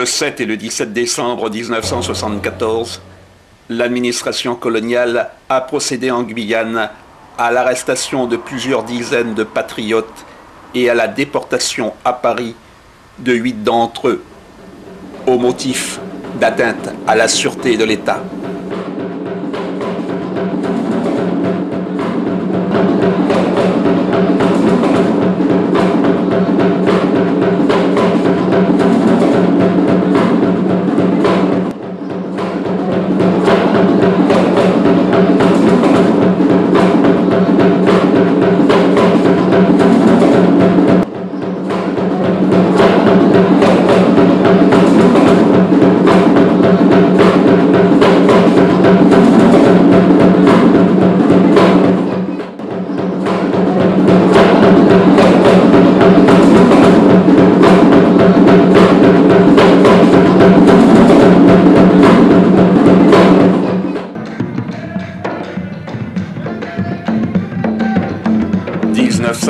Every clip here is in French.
7 et le 17 décembre 1974, l'administration coloniale a procédé en Guyane à l'arrestation de plusieurs dizaines de patriotes et à la déportation à Paris de 8 d'entre eux, au motif d'atteinte à la sûreté de l'État.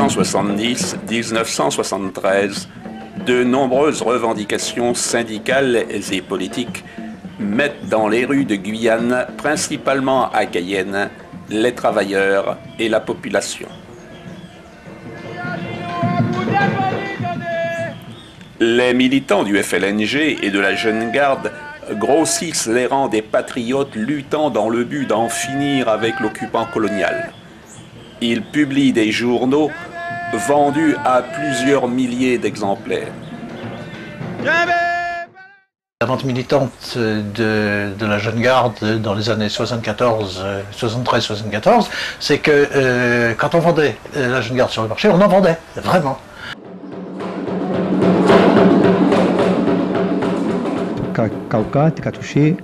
En 1970-1973, de nombreuses revendications syndicales et politiques mettent dans les rues de Guyane, principalement à Cayenne, les travailleurs et la population. Les militants du FLNG et de la Jeune Garde grossissent les rangs des patriotes luttant dans le but d'en finir avec l'occupant colonial. Ils publient des journaux vendus à plusieurs milliers d'exemplaires. La vente militante de la Jeune Garde dans les années 73-74, c'est que quand on vendait la Jeune Garde sur le marché, on en vendait, vraiment. Cauca a touché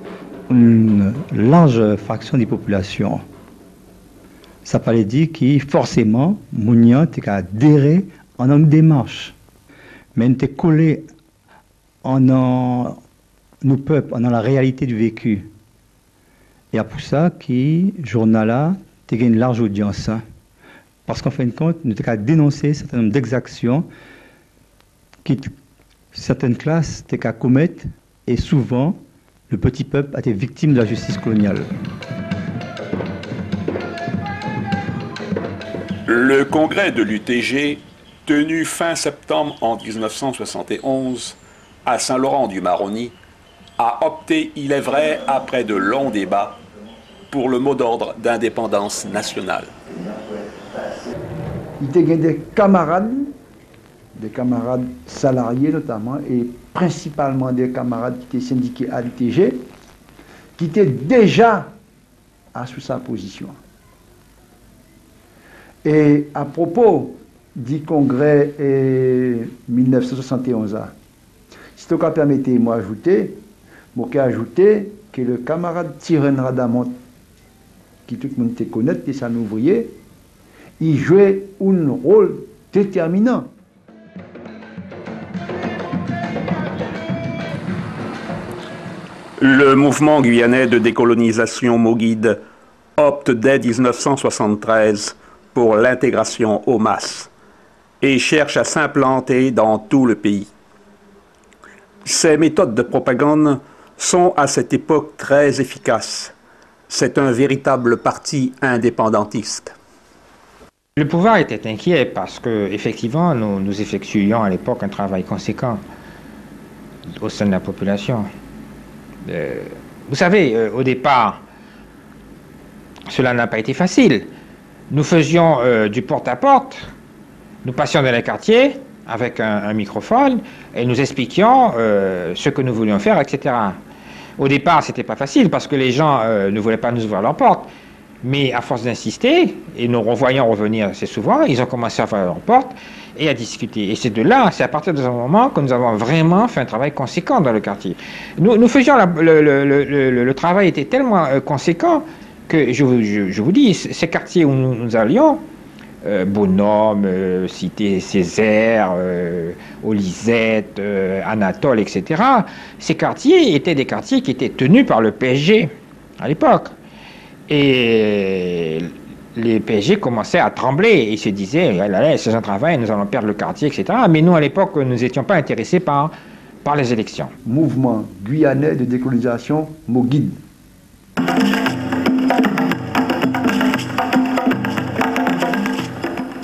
une large fraction des populations. Ça parlait dire que forcément, Mounian était adhéré en une démarche. Mais il était collé en nos peuples, en la réalité du vécu. Et c'est pour ça que le journal-là a une large audience. Parce qu'en fin de compte, nous avons dénoncé un certain nombre d'exactions que certaines classes étaient qu'à commettre, et souvent, le petit peuple a été victime de la justice coloniale. Le congrès de l'UTG, tenu fin septembre en 1971 à Saint-Laurent-du-Maroni, a opté, il est vrai, après de longs débats, pour le mot d'ordre d'indépendance nationale. Il y a des camarades salariés notamment, et principalement des camarades qui étaient syndiqués à l'UTG, qui étaient déjà sous sa position. Et à propos du congrès 1971, si tu permettez-moi d'ajouter, que le camarade Tiren Radamont, qui tout le monde connaît, qui est un ouvrier, il jouait un rôle déterminant. Le mouvement guyanais de décolonisation Moguide opte dès 1973 pour l'intégration aux masses et cherche à s'implanter dans tout le pays. Ces méthodes de propagande sont à cette époque très efficaces. C'est un véritable parti indépendantiste. Le pouvoir était inquiet parce que, effectivement, nous effectuions à l'époque un travail conséquent au sein de la population. Vous savez, au départ, cela n'a pas été facile. Nous faisions du porte-à-porte, nous passions dans les quartiers avec un microphone et nous expliquions ce que nous voulions faire, etc. Au départ, c'était pas facile parce que les gens ne voulaient pas nous ouvrir leurs portes. Mais à force d'insister, et nous revoyant revenir assez souvent, ils ont commencé à faire leurs portes et à discuter. Et c'est de là, c'est à partir de ce moment que nous avons vraiment fait un travail conséquent dans le quartier. Nous faisions, le travail était tellement conséquent que, je vous dis, ces quartiers où nous allions, Bonhomme, Cité Césaire, Olisette, Anatole, etc., ces quartiers étaient des quartiers qui étaient tenus par le PSG à l'époque. Et les PSG commençaient à trembler. Ils se disaient, c'est un travail, nous allons perdre le quartier, etc. Mais nous, à l'époque, nous n'étions pas intéressés par par les élections. Mouvement guyanais de décolonisation Moguide.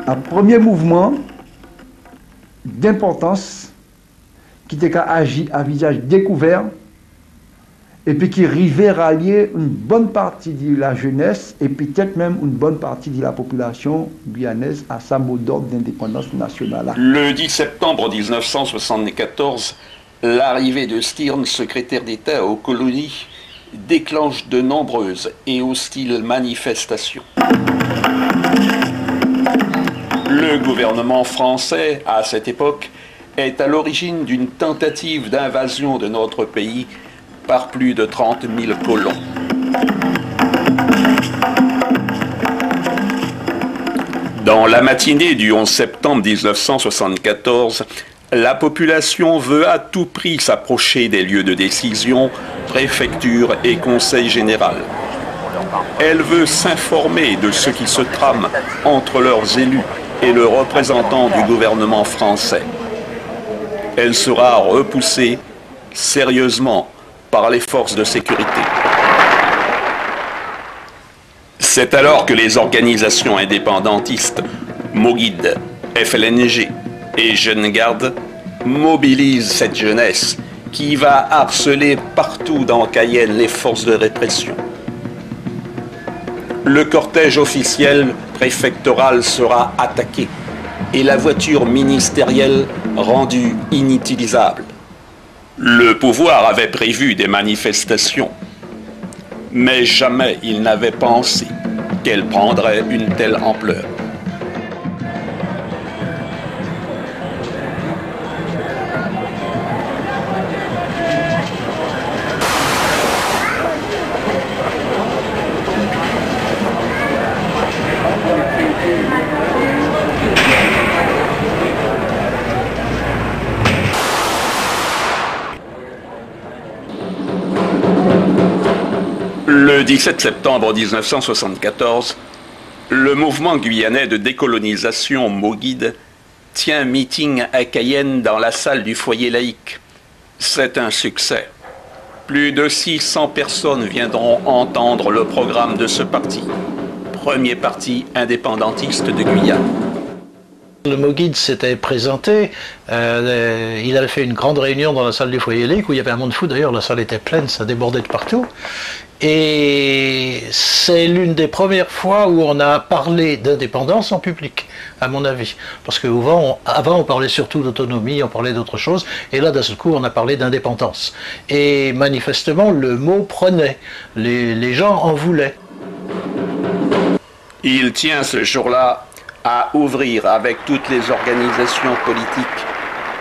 Un premier mouvement d'importance qui était agi à visage découvert et puis qui arrivait rallier une bonne partie de la jeunesse et peut-être même une bonne partie de la population guyanaise à sa mot d'ordre d'indépendance nationale. Le 10 septembre 1974, l'arrivée de Stearns, secrétaire d'État aux colonies, déclenche de nombreuses et hostiles manifestations. Le gouvernement français, à cette époque, est à l'origine d'une tentative d'invasion de notre pays par plus de 30 000 colons. Dans la matinée du 11 septembre 1974, la population veut à tout prix s'approcher des lieux de décision, préfecture et conseil général. Elle veut s'informer de ce qui se trame entre leurs élus et le représentant du gouvernement français. Elle sera repoussée sérieusement par les forces de sécurité. C'est alors que les organisations indépendantistes, Moguide, FLNG et Jeunes Gardes mobilisent cette jeunesse qui va harceler partout dans Cayenne les forces de répression. Le cortège officiel préfectoral sera attaqué et la voiture ministérielle rendue inutilisable. Le pouvoir avait prévu des manifestations, mais jamais il n'avait pensé qu'elles prendraient une telle ampleur. Le 17 septembre 1974, le mouvement guyanais de décolonisation Moguide tient un meeting à Cayenne dans la salle du foyer laïque. C'est un succès. Plus de 600 personnes viendront entendre le programme de ce parti, premier parti indépendantiste de Guyane. Le Moguide s'était présenté, il avait fait une grande réunion dans la salle du foyer laïque où il y avait un monde fou, d'ailleurs la salle était pleine, ça débordait de partout. Et c'est l'une des premières fois où on a parlé d'indépendance en public, à mon avis. Parce qu'avant, on parlait surtout d'autonomie, on parlait d'autre chose, et là, d'un seul coup, on a parlé d'indépendance. Et manifestement, le mot prenait, les gens en voulaient. Il tient ce jour-là à ouvrir avec toutes les organisations politiques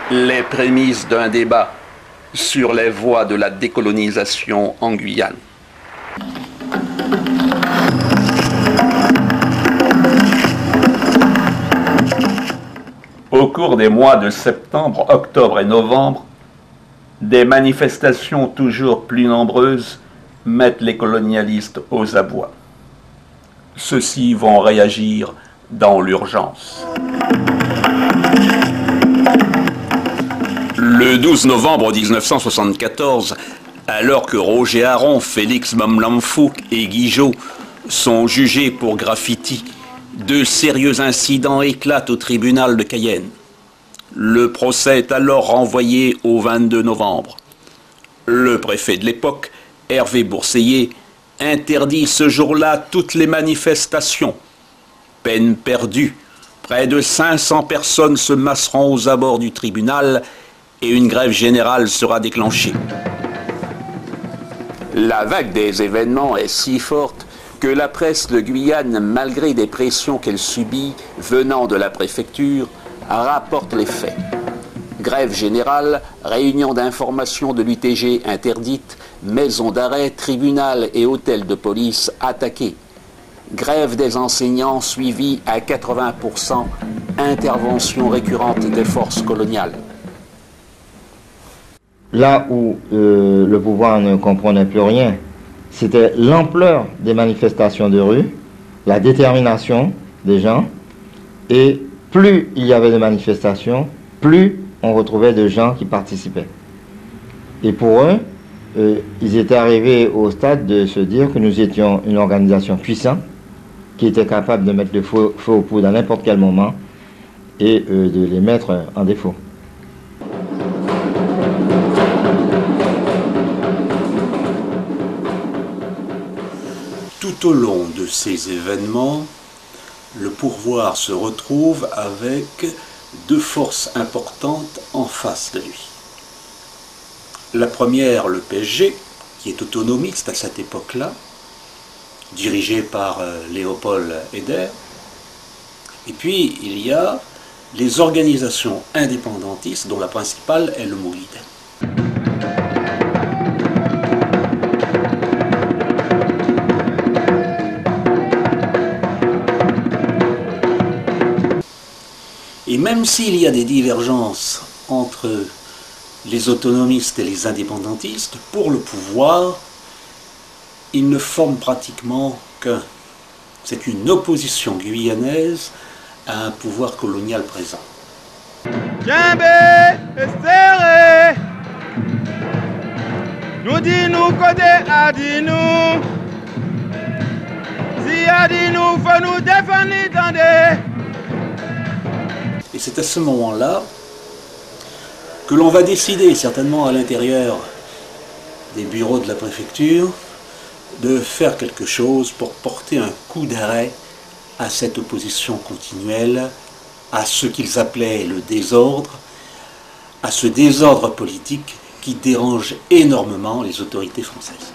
les prémices d'un débat sur les voies de la décolonisation en Guyane. Au cours des mois de septembre, octobre et novembre, des manifestations toujours plus nombreuses mettent les colonialistes aux abois. Ceux-ci vont réagir dans l'urgence. Le 12 novembre 1974, alors que Roger Aron, Félix Mamlamfouk et Guigeot sont jugés pour graffiti, de sérieux incidents éclatent au tribunal de Cayenne. Le procès est alors renvoyé au 22 novembre. Le préfet de l'époque, Hervé Bourseiller, interdit ce jour-là toutes les manifestations. Peine perdue, près de 500 personnes se masseront aux abords du tribunal et une grève générale sera déclenchée. La vague des événements est si forte que la presse de Guyane, malgré des pressions qu'elle subit venant de la préfecture, rapporte les faits. Grève générale, réunion d'information de l'UTG interdite, maison d'arrêt, tribunal et hôtel de police attaqués. Grève des enseignants suivie à 80%, intervention récurrente des forces coloniales. Là où le pouvoir ne comprenait plus rien, c'était l'ampleur des manifestations de rue, la détermination des gens, et plus il y avait de manifestations, plus on retrouvait de gens qui participaient. Et pour eux, ils étaient arrivés au stade de se dire que nous étions une organisation puissante qui était capable de mettre le feu aux poudres à n'importe quel moment et de les mettre en défaut. Tout au long de ces événements, le pouvoir se retrouve avec deux forces importantes en face de lui. La première, le PSG, qui est autonomiste à cette époque-là, dirigé par Léopold Eder. Et puis, il y a les organisations indépendantistes, dont la principale est le Moghid. Et même s'il y a des divergences entre les autonomistes et les indépendantistes, pour le pouvoir, ils ne forment pratiquement qu'un. C'est une opposition guyanaise à un pouvoir colonial présent. Nous dit nous côté à dit nous. Si a dit nous, faut nous défendre, attendez. Et c'est à ce moment-là que l'on va décider, certainement à l'intérieur des bureaux de la préfecture, de faire quelque chose pour porter un coup d'arrêt à cette opposition continuelle, à ce qu'ils appelaient le désordre, à ce désordre politique qui dérange énormément les autorités françaises.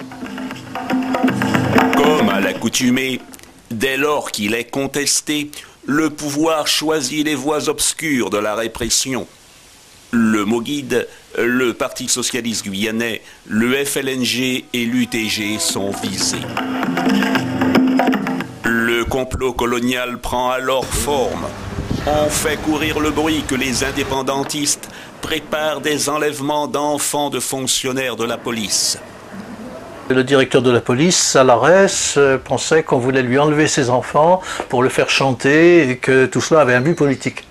Comme à l'accoutumée, dès lors qu'il est contesté, le pouvoir choisit les voies obscures de la répression. Le Moghid, le Parti socialiste guyanais, le FLNG et l'UTG sont visés. Le complot colonial prend alors forme. On fait courir le bruit que les indépendantistes préparent des enlèvements d'enfants de fonctionnaires de la police. Le directeur de la police, Salares, pensait qu'on voulait lui enlever ses enfants pour le faire chanter et que tout cela avait un but politique.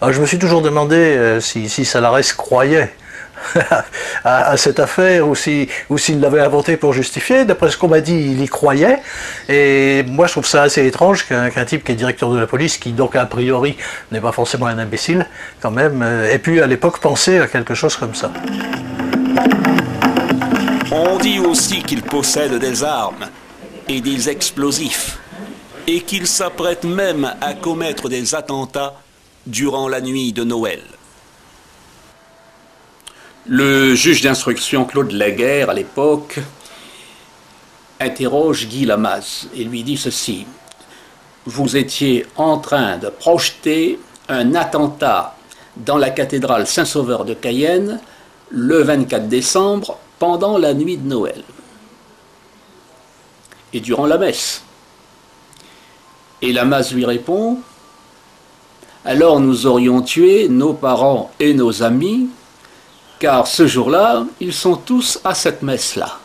Alors je me suis toujours demandé si Salares croyait à cette affaire ou s'il l'avait inventé pour justifier. D'après ce qu'on m'a dit, il y croyait. Et moi je trouve ça assez étrange qu'un type qui est directeur de la police, qui donc a priori n'est pas forcément un imbécile, quand même, ait pu à l'époque penser à quelque chose comme ça. On dit aussi qu'il possède des armes et des explosifs et qu'il s'apprête même à commettre des attentats durant la nuit de Noël. Le juge d'instruction Claude Laguerre, à l'époque, interroge Guy Lamaze et lui dit ceci: vous étiez en train de projeter un attentat dans la cathédrale Saint-Sauveur de Cayenne le 24 décembre pendant la nuit de Noël et durant la messe. Et Lamaze lui répond: alors nous aurions tué nos parents et nos amis, car ce jour-là, ils sont tous à cette messe-là.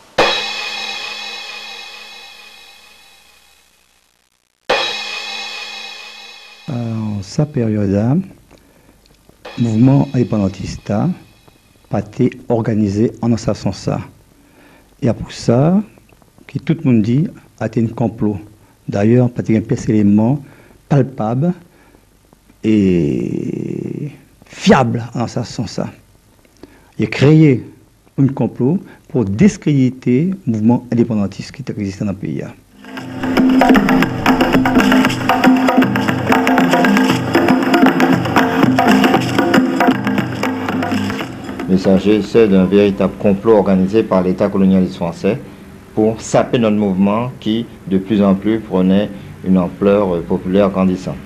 En sa période, le mouvement indépendantiste a été organisé en ce sens. Et pour ça, que tout le monde dit, a été un complot. D'ailleurs, pas un pièce élément palpable et fiable en ce sens. Il a créé un complot pour discréditer le mouvement indépendantiste qui existait dans le pays. Il s'agissait d'un véritable complot organisé par l'État colonialiste français pour saper notre mouvement qui, de plus en plus, prenait une ampleur populaire grandissante.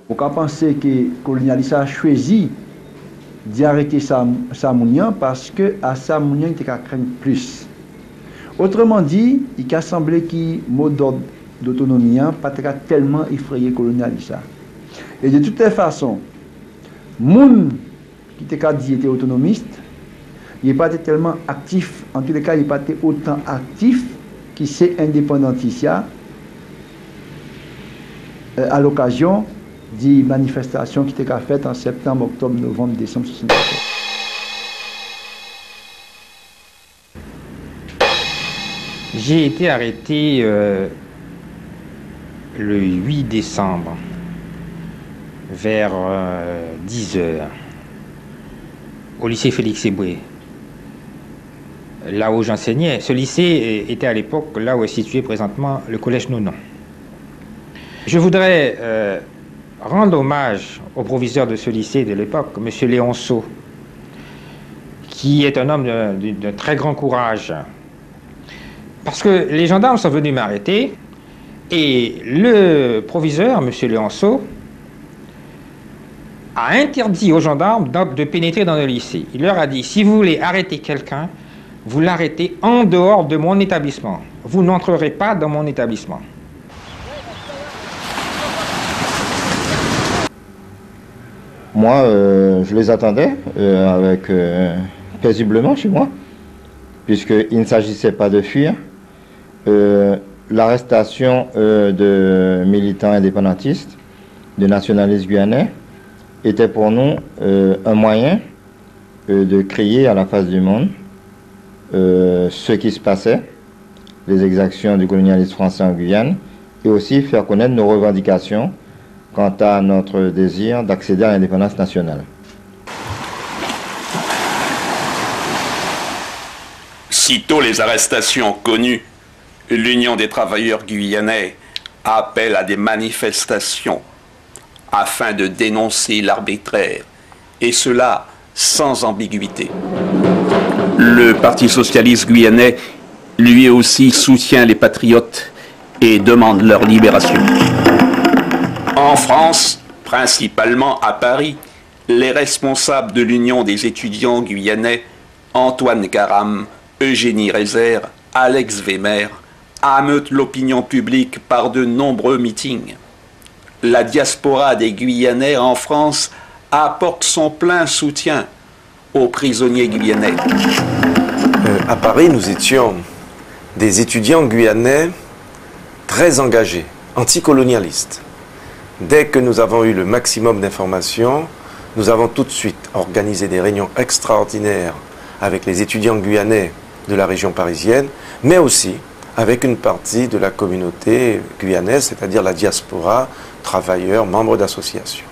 On peut penser que le colonialiste a choisi d'arrêter Samounian parce que à Samounian il était qu'à craindre plus. Autrement dit, il a semblé que le mot d'ordre d'autonomie pas tellement effrayé colonialiste. Et de toutes les façons, moun qui était autonomiste, il n'est pas tellement actif, en tous les cas, il n'est pas autant actif qui c'est indépendantiste à l'occasion des manifestations qui étaient faites en septembre, octobre, novembre, décembre 1974. J'ai été arrêté le 8 décembre, vers 10 heures, au lycée Félix Éboué, là où j'enseignais. Ce lycée était à l'époque là où est situé présentement le collège Nonon. Je voudrais rendre hommage au proviseur de ce lycée de l'époque, M. Léonceau, qui est un homme de très grand courage. Parce que les gendarmes sont venus m'arrêter et le proviseur, M. Léonceau, a interdit aux gendarmes de pénétrer dans le lycée. Il leur a dit, si vous voulez arrêter quelqu'un, vous l'arrêtez en dehors de mon établissement. Vous n'entrerez pas dans mon établissement. Moi, je les attendais paisiblement chez moi, puisqu'il ne s'agissait pas de fuir. L'arrestation de militants indépendantistes, de nationalistes guyanais, était pour nous un moyen de crier à la face du monde ce qui se passait, les exactions du colonialisme français en Guyane, et aussi faire connaître nos revendications quant à notre désir d'accéder à l'indépendance nationale. Sitôt les arrestations connues, l'Union des travailleurs guyanais appelle à des manifestations afin de dénoncer l'arbitraire, et cela sans ambiguïté. Le Parti socialiste guyanais, lui aussi, soutient les patriotes et demande leur libération. En France, principalement à Paris, les responsables de l'Union des étudiants guyanais, Antoine Karam, Eugénie Rézère, Alex Wemer, ameutent l'opinion publique par de nombreux meetings. La diaspora des Guyanais en France apporte son plein soutien aux prisonniers guyanais. À Paris, nous étions des étudiants guyanais très engagés, anticolonialistes. Dès que nous avons eu le maximum d'informations, nous avons tout de suite organisé des réunions extraordinaires avec les étudiants guyanais de la région parisienne, mais aussi avec une partie de la communauté guyanaise, c'est-à-dire la diaspora, travailleurs, membres d'associations.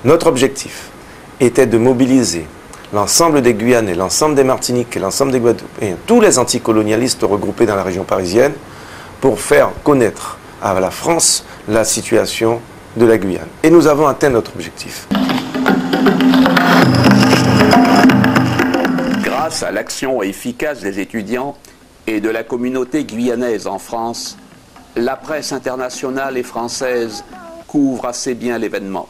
Notre objectif était de mobiliser l'ensemble des Guyanais, l'ensemble des Martiniquais, l'ensemble des Guadeloupéens, tous les anticolonialistes regroupés dans la région parisienne, pour faire connaître à la France la situation de la Guyane. Et nous avons atteint notre objectif. Grâce à l'action efficace des étudiants et de la communauté guyanaise en France, la presse internationale et française couvre assez bien l'événement.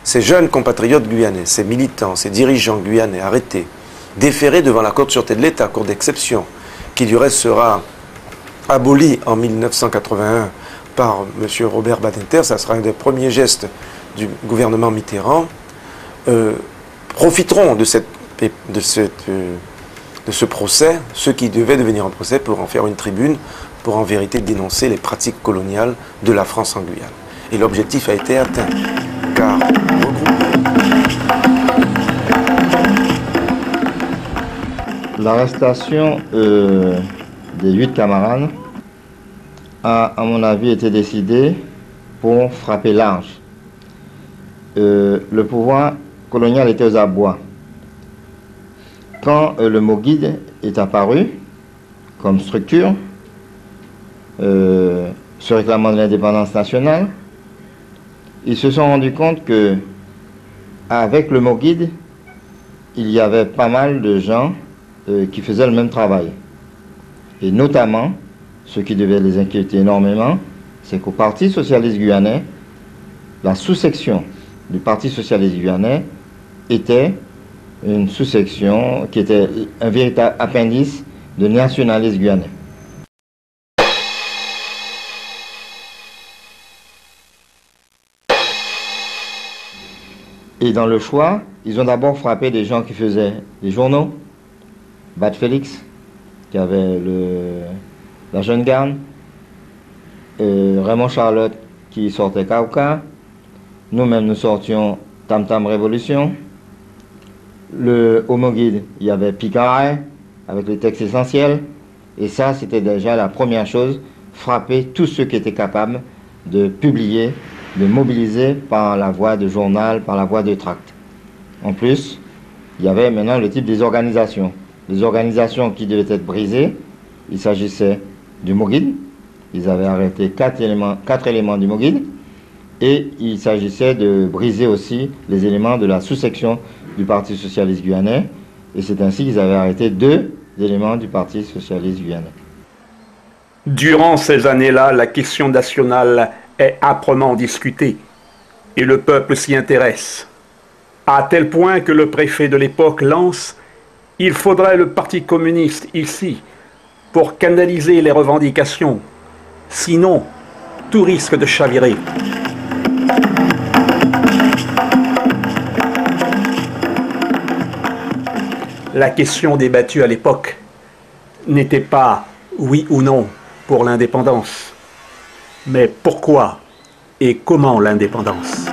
Ces jeunes compatriotes guyanais, ces militants, ces dirigeants guyanais arrêtés, déférés devant la Cour de sûreté de l'État, Cour d'exception, qui du reste sera abolie en 1981 par M. Robert Badinter, ça sera un des premiers gestes du gouvernement Mitterrand, profiteront de ce procès, ceux qui devaient devenir un procès, pour en faire une tribune, pour en vérité dénoncer les pratiques coloniales de la France en Guyane. Et l'objectif a été atteint, car l'arrestation des 8 camarades a, à mon avis, été décidée pour frapper large. Le pouvoir colonial était aux abois. Quand le MOGID est apparu comme structure, se réclamant de l'indépendance nationale, ils se sont rendus compte que avec le MOGID, il y avait pas mal de gens qui faisaient le même travail. Et notamment, ce qui devait les inquiéter énormément, c'est qu'au Parti socialiste guyanais, la sous-section du Parti socialiste guyanais était une sous-section qui était un véritable appendice de nationalistes guyanais. Et dans le choix, ils ont d'abord frappé des gens qui faisaient des journaux. Bat Félix, qui avait la Jeune Garde. Raymond Charlotte, qui sortait Kauka. Nous-mêmes, nous sortions Tam Tam Révolution. Le Homo Guide, il y avait Picaret, avec les textes essentiels. Et ça, c'était déjà la première chose, frapper tous ceux qui étaient capables de publier, de mobiliser par la voie de journal, par la voie de tract. En plus, il y avait maintenant le type des organisations. Les organisations qui devaient être brisées, il s'agissait du Moguide. Ils avaient arrêté 4 éléments du Moguide. Et il s'agissait de briser aussi les éléments de la sous-section du Parti socialiste guyanais. Et c'est ainsi qu'ils avaient arrêté 2 éléments du Parti socialiste guyanais. Durant ces années-là, la question nationale est âprement discutée et le peuple s'y intéresse, à tel point que le préfet de l'époque lance « Il faudrait le Parti communiste ici pour canaliser les revendications, sinon tout risque de chavirer ». La question débattue à l'époque n'était pas oui ou non pour l'indépendance, mais pourquoi et comment l'indépendance?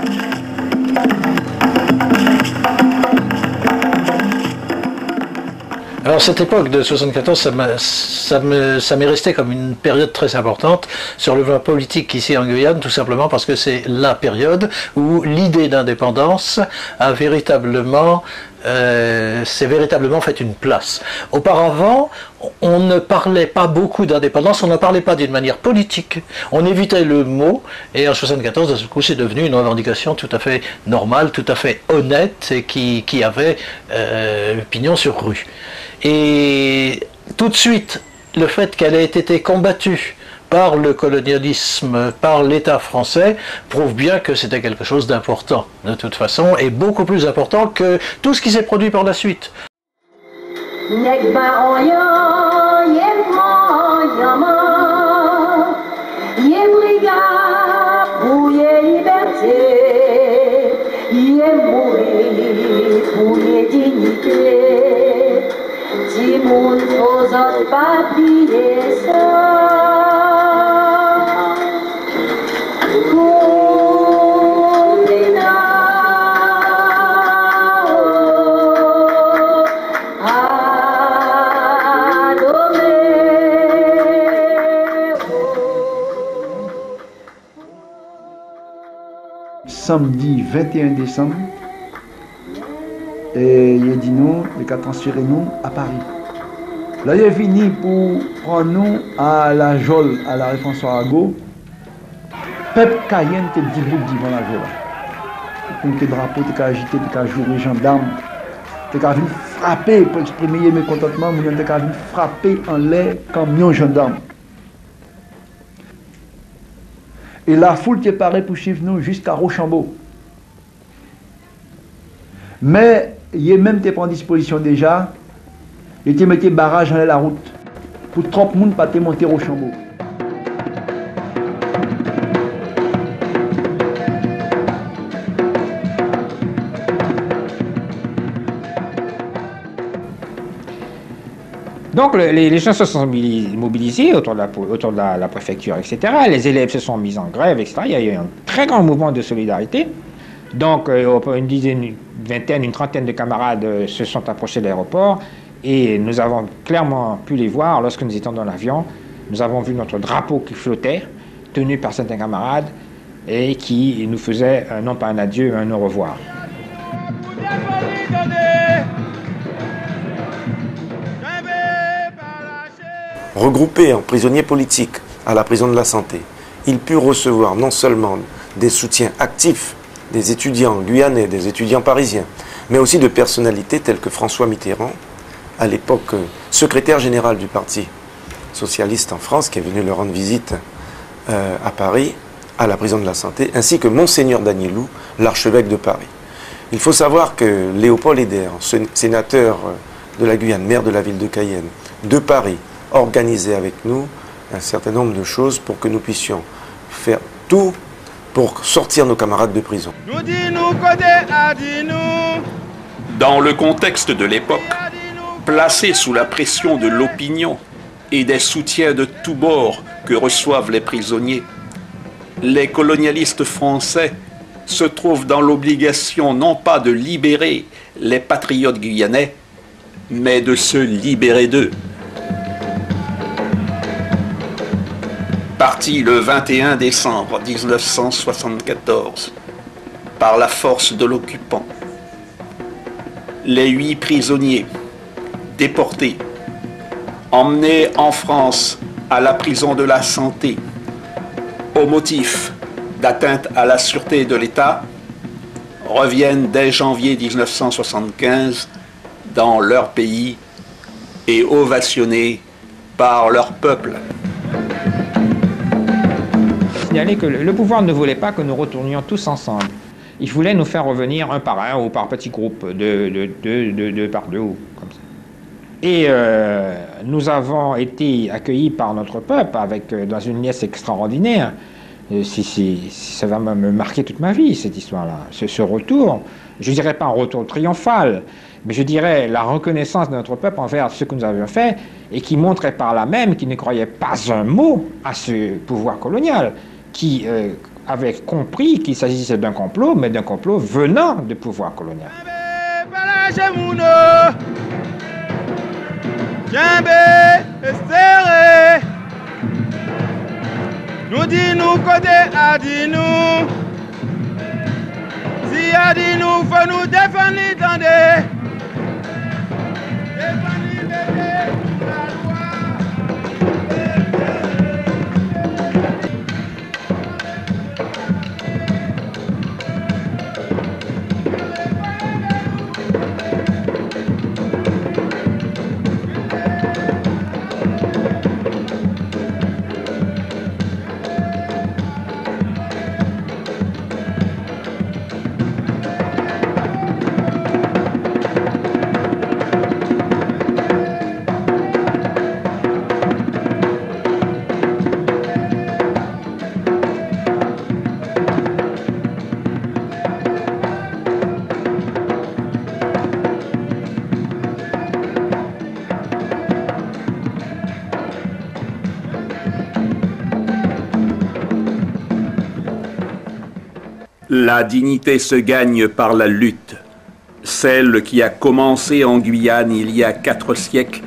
Alors cette époque de 74, ça m'est resté comme une période très importante sur le plan politique ici en Guyane, tout simplement parce que c'est la période où l'idée d'indépendance a véritablement s'est véritablement fait une place. Auparavant, on ne parlait pas beaucoup d'indépendance, on n'en parlait pas d'une manière politique, on évitait le mot, et en 74, de ce coup, c'est devenu une revendication tout à fait normale, tout à fait honnête, et qui avait pignon sur rue. Et tout de suite, le fait qu'elle ait été combattue par le colonialisme, par l'État français, prouve bien que c'était quelque chose d'important, de toute façon, et beaucoup plus important que tout ce qui s'est produit par la suite. Samedi 21 décembre, et il a dit nous, il a transféré nous à Paris. Là, il est venu pour prendre nous à la Jole, à la rue François Arago. Peuple Cayenne était debout devant la Jole. Donc, les drapeaux étaient agités, étaient joués, gendarmes. Étaient venus frapper pour exprimer mes mécontentements, ils étaient venus frapper en l'air, camion gendarme. Et la foule qui est parée pour suivre nous jusqu'à Rochambeau. Mais il est même en disposition déjà, il était mis barrage dans la route pour trop de monde pas monter Rochambeau. Donc les gens se sont mobilisés autour de la préfecture, etc. Les élèves se sont mis en grève, etc. Il y a eu un très grand mouvement de solidarité. Donc une dizaine, une vingtaine, une trentaine de camarades se sont approchés de l'aéroport et nous avons clairement pu les voir lorsque nous étions dans l'avion. Nous avons vu notre drapeau qui flottait, tenu par certains camarades et qui nous faisait non pas un adieu, mais un au revoir. Regroupés en prisonniers politiques à la prison de la Santé, ils purent recevoir non seulement des soutiens actifs des étudiants guyanais, des étudiants parisiens, mais aussi de personnalités telles que François Mitterrand, à l'époque secrétaire général du Parti socialiste en France, qui est venu leur rendre visite à Paris, à la prison de la Santé, ainsi que Monseigneur Danielou, l'archevêque de Paris. Il faut savoir que Léopold Eder, sénateur de la Guyane, maire de la ville de Cayenne, de Paris, organisait avec nous un certain nombre de choses pour que nous puissions faire tout pour sortir nos camarades de prison. Dans le contexte de l'époque, placés sous la pression de l'opinion et des soutiens de tous bords que reçoivent les prisonniers, les colonialistes français se trouvent dans l'obligation non pas de libérer les patriotes guyanais, mais de se libérer d'eux. Parti le 21 décembre 1974 par la force de l'occupant, les 8 prisonniers déportés, emmenés en France à la prison de la Santé au motif d'atteinte à la sûreté de l'État, reviennent dès janvier 1975 dans leur pays et ovationnés par leur peuple. Signaler que le pouvoir ne voulait pas que nous retournions tous ensemble. Il voulait nous faire revenir un par un ou par petits groupes, deux par deux ou comme ça. Et nous avons été accueillis par notre peuple dans une liesse extraordinaire. Ça va me marquer toute ma vie, cette histoire-là. Ce retour, je ne dirais pas un retour triomphal, mais je dirais la reconnaissance de notre peuple envers ce que nous avions fait et qui montrait par là même qu'il ne croyait pas un mot à ce pouvoir colonial, qui avait compris qu'il s'agissait d'un complot, mais d'un complot venant du pouvoir colonial. Nous dit nous côté à dit nous. Si a dit nous, faut nous défendre, attendez. Défendre, bébé, la loi. La dignité se gagne par la lutte, celle qui a commencé en Guyane il y a 4 siècles,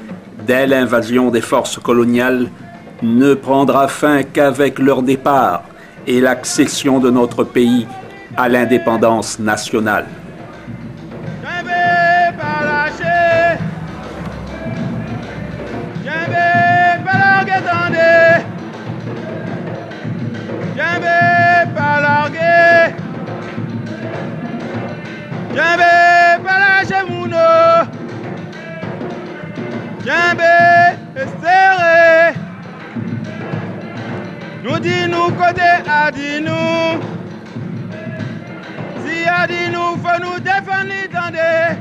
dès l'invasion des forces coloniales, ne prendra fin qu'avec leur départ et l'accession de notre pays à l'indépendance nationale. Jambe palache mouno, jambe serré. Nous dit nous côté à dit nous. Si a dit nous, faut nous défendre, attendez.